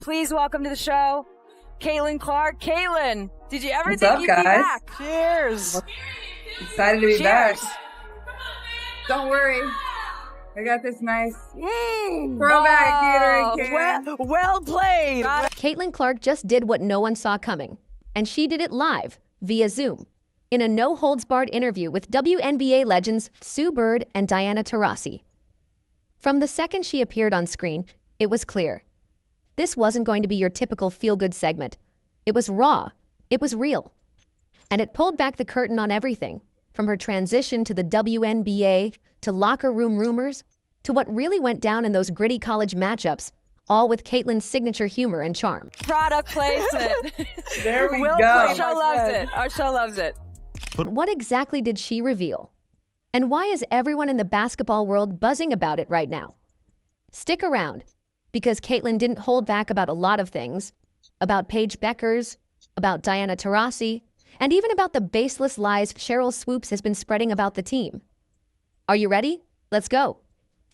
Please welcome to the show, Caitlin Clark. Caitlin, did you ever What's think up, you'd guys? be back? Cheers. Excited to be back. Cheers. Don't worry. I got this nice throwback Gatorade can. Well played. Caitlin Clark just did what no one saw coming, and she did it live, via Zoom, in a no-holds-barred interview with WNBA legends Sue Bird and Diana Taurasi. From the second she appeared on screen, it was clear. This wasn't going to be your typical feel-good segment. It was raw. It was real. And it pulled back the curtain on everything, from her transition to the WNBA, to locker room rumors, to what really went down in those gritty college matchups, all with Caitlin's signature humor and charm. Product placement. There we Well go. Our played. show loves it. Our show loves it. But what exactly did she reveal? And why is everyone in the basketball world buzzing about it right now? Stick around, because Caitlin didn't hold back about a lot of things, about Paige Beckers, about Diana Taurasi, and even about the baseless lies Cheryl Swoops has been spreading about the team. Are you ready? Let's go.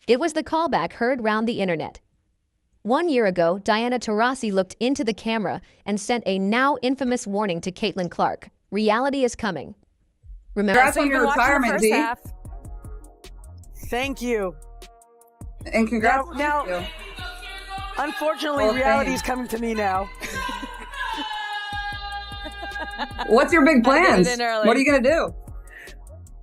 It was the callback heard round the internet. 1 year ago, Diana Taurasi looked into the camera and sent a now infamous warning to Caitlin Clark. Reality is coming. Remember, Congrats on you've your been watching the retirement, first D. half. Thank you. And congrats Now- to you. Unfortunately, Well, reality is thanks. coming to me now. What's your big plans? in early. What are you going to do?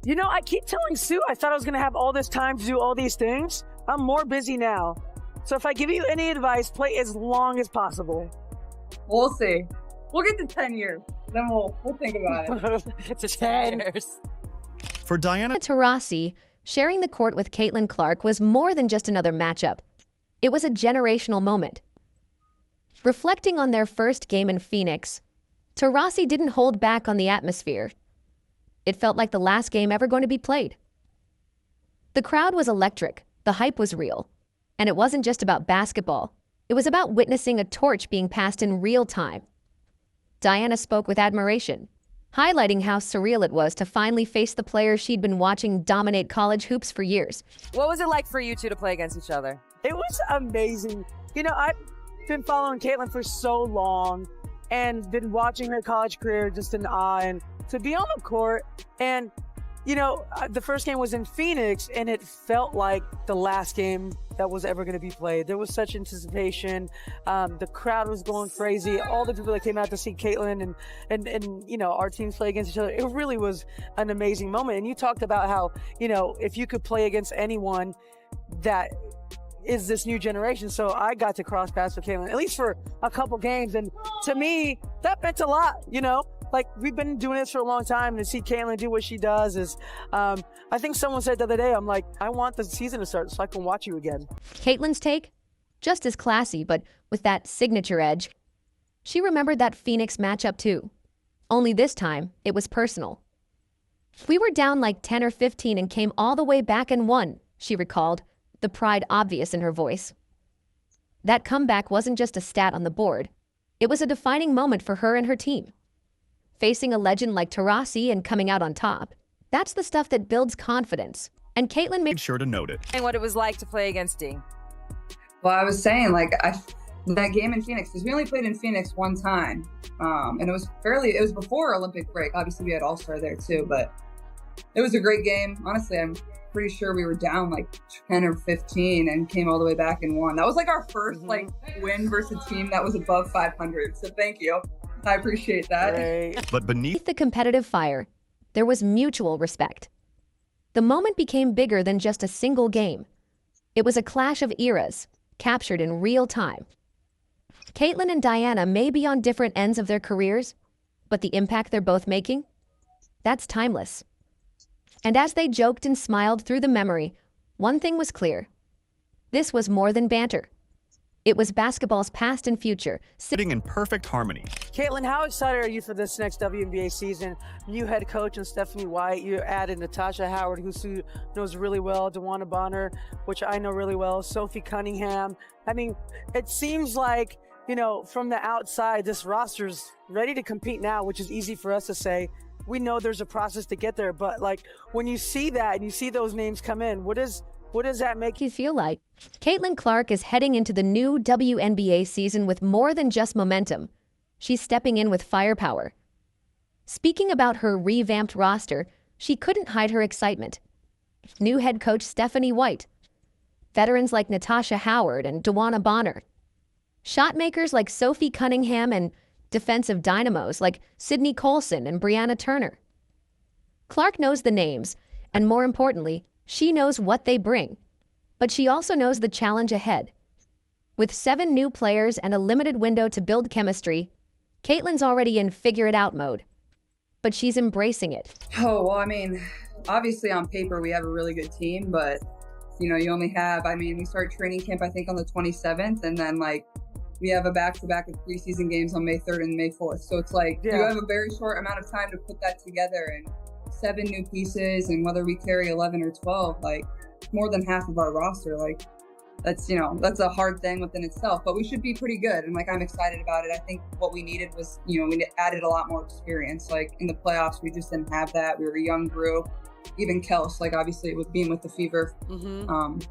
You know, I keep telling Sue I thought I was going to have all this time to do all these things. I'm more busy now. So if I give you any advice, play as long as possible. We'll see. We'll get to 10 years. Then we'll think about it. It's 10 years. For Diana Taurasi, sharing the court with Caitlin Clark was more than just another matchup. It was a generational moment. Reflecting on their first game in Phoenix, Taurasi didn't hold back on the atmosphere. It felt like the last game ever going to be played. The crowd was electric, the hype was real, and it wasn't just about basketball. It was about witnessing a torch being passed in real time. Diana spoke with admiration, highlighting how surreal it was to finally face the players she'd been watching dominate college hoops for years. What was it like for you two to play against each other? It was amazing. You know, I've been following Caitlin for so long and been watching her college career just in awe. And to be on the court and, you know, the first game was in Phoenix and it felt like the last game that was ever going to be played. There was such anticipation. The crowd was going crazy. All the people that came out to see Caitlin and you know, our teams play against each other. It really was an amazing moment. And you talked about how, you know, if you could play against anyone that is this new generation. So I got to cross paths with Caitlin, at least for a couple games. And to me, that meant a lot, you know? Like, we've been doing this for a long time, and to see Caitlin do what she does is, I think someone said the other day, I'm like, I want the season to start so I can watch you again. Caitlin's take? Just as classy, but with that signature edge. She remembered that Phoenix matchup too. Only this time, it was personal. We were down like 10 or 15 and came all the way back and won, she recalled, the pride obvious in her voice. That comeback wasn't just a stat on the board. It was a defining moment for her and her team. Facing a legend like Taurasi and coming out on top, that's the stuff that builds confidence. And Caitlin made sure to note it. And what it was like to play against D. Well, I was saying, like, that game in Phoenix, because we only played in Phoenix one time. And it was before Olympic break. Obviously, we had All-Star there too, but it was a great game. Honestly, I'm pretty sure we were down like 10 or 15 and came all the way back and won. That was like our first like win versus a team that was above 500. So thank you. I appreciate that. Great. But beneath Beneath the competitive fire, there was mutual respect. The moment became bigger than just a single game. It was a clash of eras, captured in real time. Caitlin and Diana may be on different ends of their careers, but the impact they're both making? That's timeless. And as they joked and smiled through the memory, one thing was clear. This was more than banter. It was basketball's past and future, sitting in perfect harmony. Caitlin, how excited are you for this next WNBA season? New head coach and Stephanie White. You added Natasha Howard, who Sue knows really well, DeWanna Bonner, which I know really well, Sophie Cunningham. I mean, it seems like, you know, from the outside, this roster's ready to compete now, which is easy for us to say. We know there's a process to get there, but like when you see that and you see those names come in, what does What does that make You feel like Caitlin Clark is heading into the new WNBA season with more than just momentum. She's stepping in with firepower. Speaking about her revamped roster, she couldn't hide her excitement. New head coach Stephanie White, veterans like Natasha Howard and Dewana Bonner, shotmakers like Sophie Cunningham, and defensive dynamos like Sydney Colson and Brianna Turner. Clark knows the names, and more importantly, she knows what they bring. But she also knows the challenge ahead. With 7 new players and a limited window to build chemistry, Caitlin's already in figure-it-out mode. But she's embracing it. Oh, well, I mean, obviously on paper we have a really good team, but, you know, you only have, I mean, we start training camp, I think, on the 27th, and then, like, we have a back-to-back of preseason games on May 3rd and May 4th. So it's like, you have a very short amount of time to put that together, and 7 new pieces, and whether we carry 11 or 12, like, more than half of our roster, like, that's, you know, that's a hard thing within itself, but we should be pretty good. And like, I'm excited about it. I think what we needed was, you know, we added a lot more experience. Like in the playoffs, we just didn't have that. We were a young group. Even Kels, like obviously with being with the Fever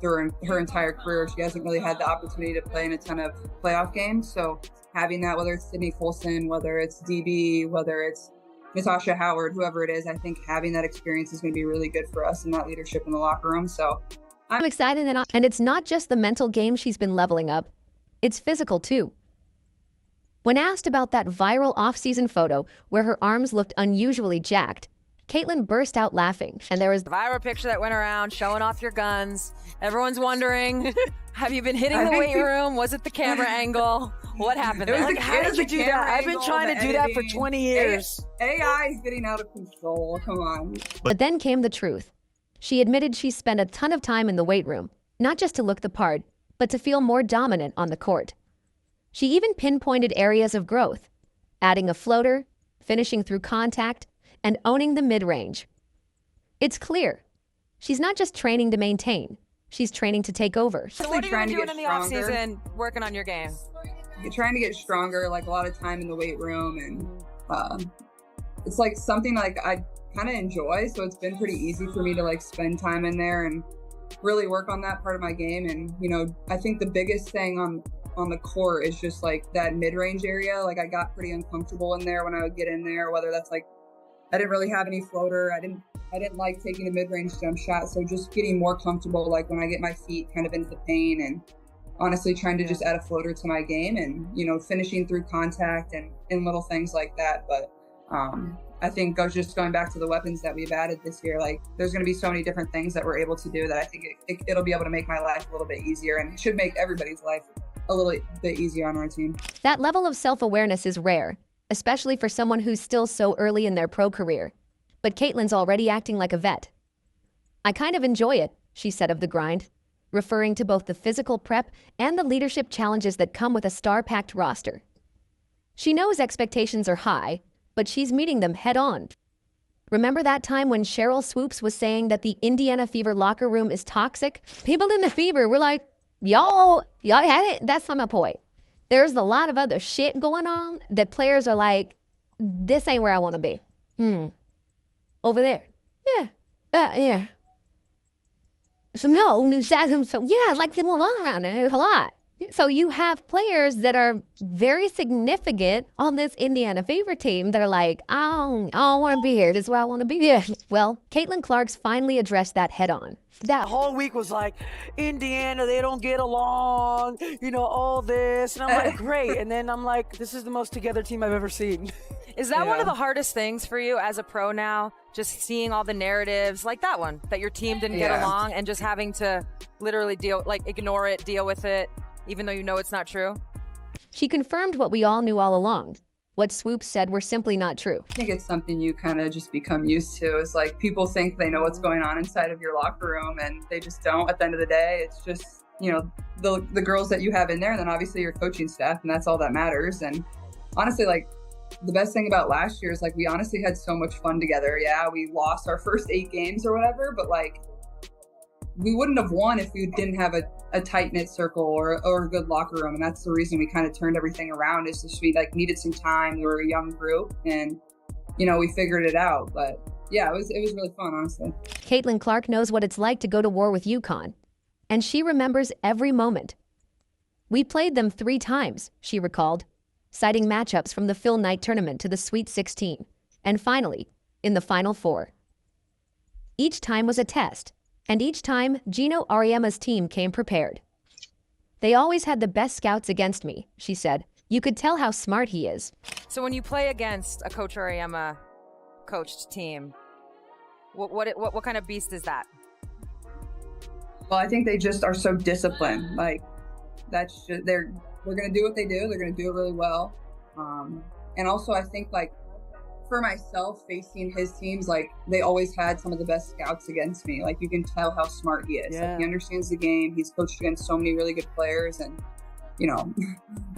during her entire career, she hasn't really had the opportunity to play in a ton of playoff games. So having that, whether it's Sydney Colson, whether it's DB, whether it's Natasha Howard, whoever it is, I think having that experience is going to be really good for us and that leadership in the locker room. So I'm excited, and it's not just the mental game she's been leveling up. It's physical, too. When asked about that viral off-season photo where her arms looked unusually jacked, Caitlin burst out laughing, and there was The viral picture that went around showing off your guns. Everyone's wondering, have you been hitting the weight room? Was it the camera angle? What happened there? How did you do that? I've been trying to do that for 20 years. AI is getting out of control. Come on. But then came the truth. She admitted she spent a ton of time in the weight room, not just to look the part, but to feel more dominant on the court. She even pinpointed areas of growth, adding a floater, finishing through contact, and owning the mid-range. It's clear. She's not just training to maintain. She's training to take over. So what are you doing in the off-season working on your game? You're trying to get stronger, like a lot of time in the weight room, and it's like something like I kind of enjoy, so it's been pretty easy for me to like spend time in there and really work on that part of my game. And you know, I think the biggest thing on the court is just like that mid-range area. Like I got pretty uncomfortable in there when I would get in there, whether that's like I didn't really have any floater, I didn't like taking a mid-range jump shot, so just getting more comfortable like when I get my feet kind of into the paint, and honestly trying to just add a floater to my game, and you know, finishing through contact and little things like that. But I think just going back to the weapons that we've added this year, like there's going to be so many different things that we're able to do that I think it'll be able to make my life a little bit easier, and it should make everybody's life a little bit easier on our team. That level of self-awareness is rare, especially for someone who's still so early in their pro career. But Caitlin's already acting like a vet. I kind of enjoy it, she said of the grind, referring to both the physical prep and the leadership challenges that come with a star-packed roster. She knows expectations are high, but she's meeting them head-on. Remember that time when Cheryl Swoops was saying that the Indiana Fever locker room is toxic? People in the Fever were like, y'all had it? That's not my point. There's a lot of other shit going on that players are like, this ain't where I want to be. Over there. Yeah. So yeah, like they move on around there a lot. So you have players that are very significant on this Indiana Fever team that are like, I don't want to be here. This is where I want to be. Yeah. Well, Caitlin Clark's finally addressed that head on. That whole week was like, Indiana, they don't get along, you know, all this. And I'm like, great. And then I'm like, this is the most together team I've ever seen. Is that one of the hardest things for you as a pro now? Just seeing all the narratives like that one, that your team didn't get along, and just having to literally ignore it, deal with it, even though you know it's not true? She confirmed what we all knew all along. What Swoops said were simply not true. I think it's something you kind of just become used to. Is like people think they know what's going on inside of your locker room, and they just don't. At the end of the day, it's just, you know, the girls that you have in there, and then obviously your coaching staff, and that's all that matters. And honestly, like, the best thing about last year is like we honestly had so much fun together. Yeah, we lost our first 8 games or whatever, but like we wouldn't have won if we didn't have a tight-knit circle or a good locker room. And that's the reason we kind of turned everything around, is just we like needed some time. We were a young group, and you know, we figured it out. But yeah, it was really fun, honestly. Caitlin Clark knows what it's like to go to war with UConn. and she remembers every moment. We played them 3 times, she recalled, citing matchups from the Phil Knight tournament to the Sweet 16, and finally, in the Final Four. Each time was a test, and each time Gino Auriemma's team came prepared. They always had the best scouts against me, she said. You could tell how smart he is. So when you play against a Coach Auriemma coached team, what kind of beast is that? Well, I think they just are so disciplined. Like, that's just, they're going to do what they do. They're going to do it really well. And also, I think, like, for myself, facing his teams, like, they always had some of the best scouts against me. Like, you can tell how smart he is. Yeah. Like, he understands the game. He's coached against so many really good players. And, you know,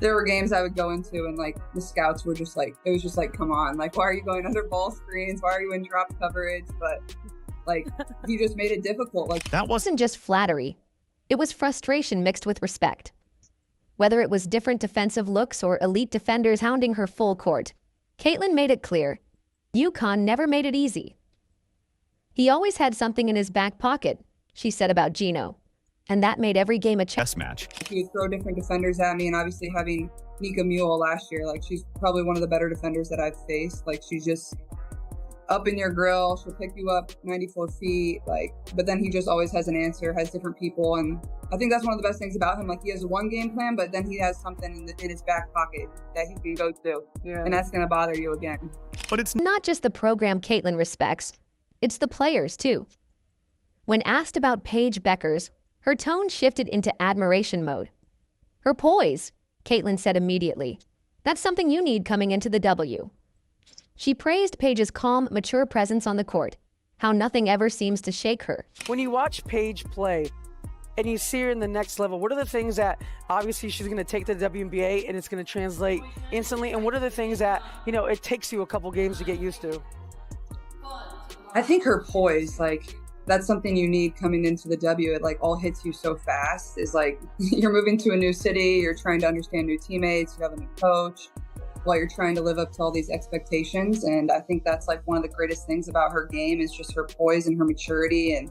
there were games I would go into and, like, the scouts were just like, it was just like, come on. Like, why are you going under ball screens? Why are you in drop coverage? But, like, he just made it difficult. Like, That Wasn't just flattery. It was frustration mixed with respect. Whether it was different defensive looks or elite defenders hounding her full court, Caitlin made it clear, UConn never made it easy. He always had something in his back pocket, she said about Gino, and that made every game a chess match. he would throw different defenders at me, and obviously having Nika Mule last year, like, she's probably one of the better defenders that I've faced. Like, she's just up in your grill. She'll pick you up 94 feet, like, but then he just always has an answer, has different people, and I think that's one of the best things about him. Like, he has one game plan, but then he has something in his back pocket that he can go to, and that's going to bother you again. But it's Not just the program Caitlin respects, it's the players too. When asked about Paige Beckers, her tone shifted into admiration mode. Her poise, Caitlin said immediately. That's something you need coming into the W. She praised Paige's calm, mature presence on the court, how nothing ever seems to shake her. When you watch Paige play and you see her in the next level, what are the things that obviously she's going to take to the WNBA and it's going to translate instantly? And what are the things that, you know, it takes you a couple games to get used to? I think her poise, like, that's something you need coming into the W. It, like, all hits you so fast. Is like, you're moving to a new city, you're trying to understand new teammates, you have a new coach, while you're trying to live up to all these expectations. And I think that's, like, one of the greatest things about her game is just her poise and her maturity, and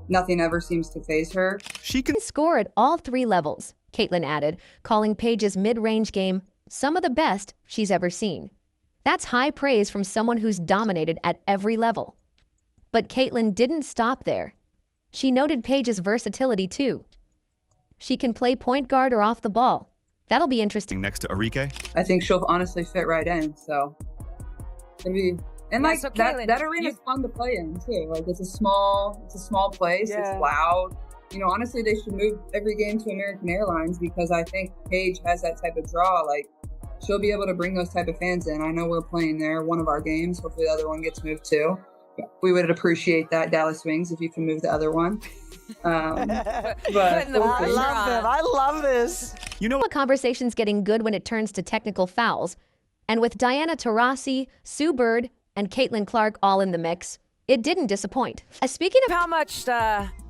nothing ever seems to faze her. she can Score at all 3 levels, Caitlin added, calling Paige's mid-range game some of the best she's ever seen. That's high praise from someone who's dominated at every level. But Caitlin didn't stop there. She noted Paige's versatility too. She can play point guard or off the ball. That'll be interesting. next to Arike. I think she'll honestly fit right in. So, maybe, and Yeah, like, so Caitlin, that arena's fun to play in too. Like, it's a small place. Yeah. It's loud. You know, honestly, they should move every game to American Airlines, because I think Paige has that type of draw. Like, she'll be able to bring those type of fans in. I know we're playing there one of our games. Hopefully the other one gets moved too. We would appreciate that, Dallas Wings, if you can move the other one. But Putting the I pressure love on. them. I love this. You know The conversation's getting good when it turns to technical fouls. And with Diana Taurasi, Sue Bird, and Caitlin Clark all in the mix, it didn't disappoint. Speaking of How much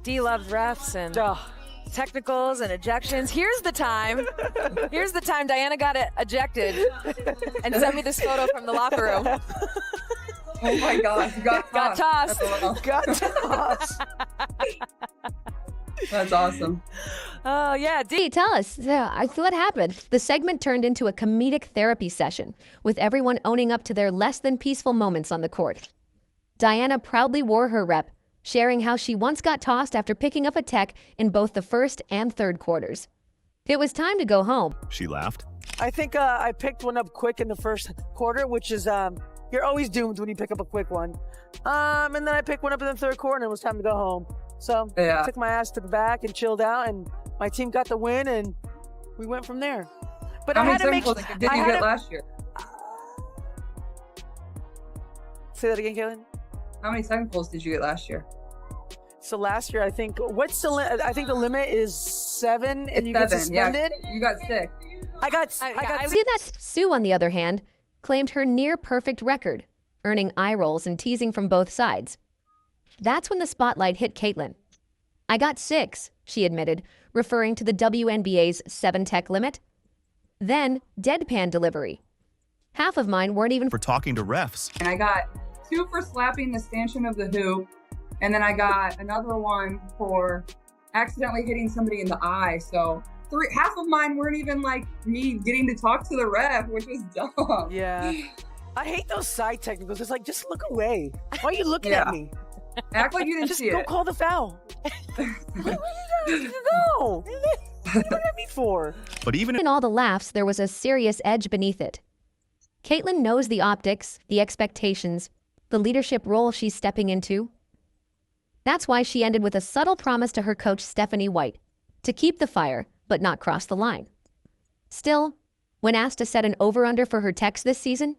D loves refs and Duh. technicals and ejections. Here's the time Diana got ejected and sent me this photo from the locker room. oh my gosh, you got Got tossed. LOL. Got tossed. That's awesome. Oh, yeah. D. Hey, tell us, what happened? The segment turned into a comedic therapy session, with everyone owning up to their less than peaceful moments on the court. Diana proudly wore her rep, sharing how she once got tossed after picking up a tech in both the first and third quarters. It was time to go home. she laughed. I think I picked one up quick in the first quarter, which is you're always doomed when you pick up a quick one. And then I picked one up in the third quarter, and it was time to go home. So Yeah. I took my ass to the back and chilled out, and my team got the win, and we went from there. But How I many had to make. technicals did I you had get to- last year? Say that again, Caitlin. How many technicals did you get last year? So last year, I think I think the limit is 7, and It's you get 7. Yeah, suspended. you got 6. I got See that? Sue, on the other hand, claimed her near-perfect record, earning eye rolls and teasing from both sides. That's when the spotlight hit Caitlin. I got 6, she admitted, referring to the WNBA's 7-tech limit. Then, deadpan delivery. Half of mine weren't even For talking to refs. And I got 2 for slapping the stanchion of the hoop, and then I got another one for accidentally hitting somebody in the eye. So half of mine weren't even like me getting to talk to the ref, which is dumb. Yeah. I hate those side technicals. It's like, just look away. Why are you looking at me? Act like you didn't Just see go it. call the foul. No. What are you looking at me for? But even In all the laughs, there was a serious edge beneath it. Caitlin knows the optics, the expectations, the leadership role she's stepping into. That's why she ended with a subtle promise to her coach Stephanie White to keep the fire, but not cross the line. Still, when asked to set an over-under for her techs this season,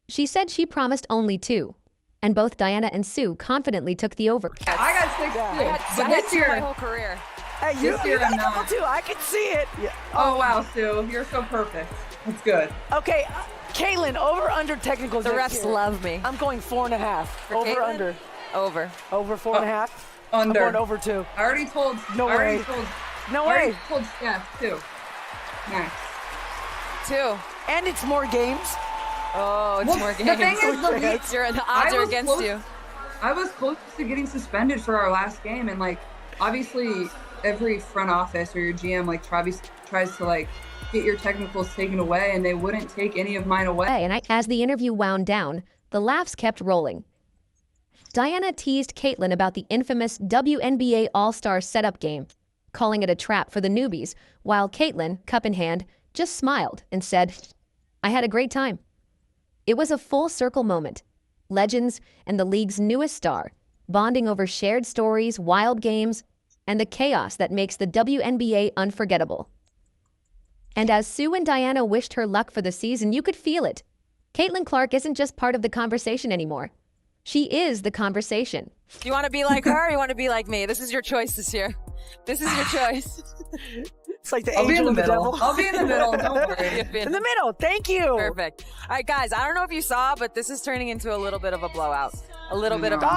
she said she promised only 2, and both Diana and Sue confidently took the over. I got 6 too. I had But this 2 my year, whole career. Hey, you This year got I'm a couple not. too. I can see it. Yeah. oh wow, Sue, you're so perfect. That's good. Okay, Caitlin, over under technicals. The next refs year. love me. I'm going 4.5. Over Caitlin? under. Over. Over 4.5. Under. I'm going over 2. I already told. No I already way. Told, No I already way. told Steph too. Nice. 2. And it's more games. Oh, it's Well, more the games. thing is, the league- The I odds are was against close- you. I was close to getting suspended for our last game, and like obviously every front office or your GM like tries to like get your technicals taken away, and they wouldn't take any of mine away. And as the interview wound down, the laughs kept rolling. Diana teased Caitlin about the infamous WNBA All-Star setup game, calling it a trap for the newbies, while Caitlin, cup in hand, just smiled and said, "I had a great time." It was a full circle moment. Legends and the league's newest star, bonding over shared stories, wild games, and the chaos that makes the WNBA unforgettable. And as Sue and Diana wished her luck for the season, you could feel it. Caitlin Clark isn't just part of the conversation anymore. She is the conversation. Do you want to be like her or you want to be like me? This is your choice this year. This is your choice. It's like the I'll be in angel the and the middle. devil. I'll be in the middle. Don't worry. In the middle. Thank you. Perfect. All right, guys, I don't know if you saw, but this is turning into a little bit of a blowout. A little bit of a...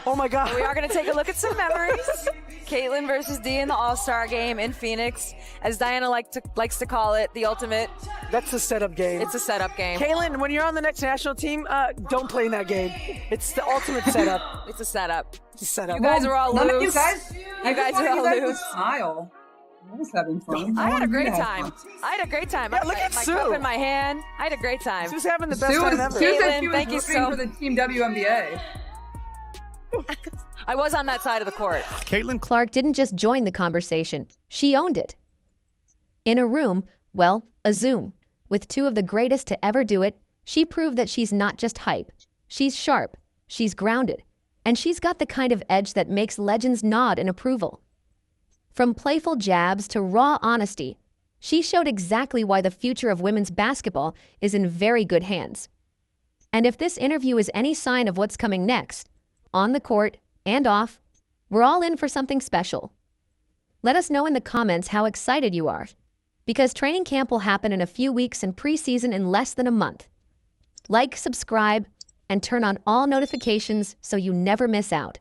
Oh my God. We are going to take a look at some memories. Caitlin versus Dee in the All-Star game in Phoenix. As Diana likes to call it, the ultimate. That's the setup game. It's a setup game. Caitlin, when you're on the next national team, don't play in that game. It's the ultimate setup. It's a setup. It's a setup. You guys are all None of loose. you guys. You guys are all loose. Smile. I was having fun. I had a great wanted you to time. have fun. I had a great time. Yeah, I look had at my Sue. cup in my hand. I had a great time. Who's having the best Sue, time ever? Sue said Caitlin, she was thank you rooting so- for the team WNBA. I was on that side of the court. Caitlin Clark didn't just join the conversation, she owned it. In a room, well, a Zoom, with 2 of the greatest to ever do it, she proved that she's not just hype. She's sharp, she's grounded, and she's got the kind of edge that makes legends nod in approval. From playful jabs to raw honesty, she showed exactly why the future of women's basketball is in very good hands. And if this interview is any sign of what's coming next, on the court and off, we're all in for something special. Let us know in the comments how excited you are, because training camp will happen in a few weeks and preseason in less than a month. Like, subscribe, and turn on all notifications so you never miss out.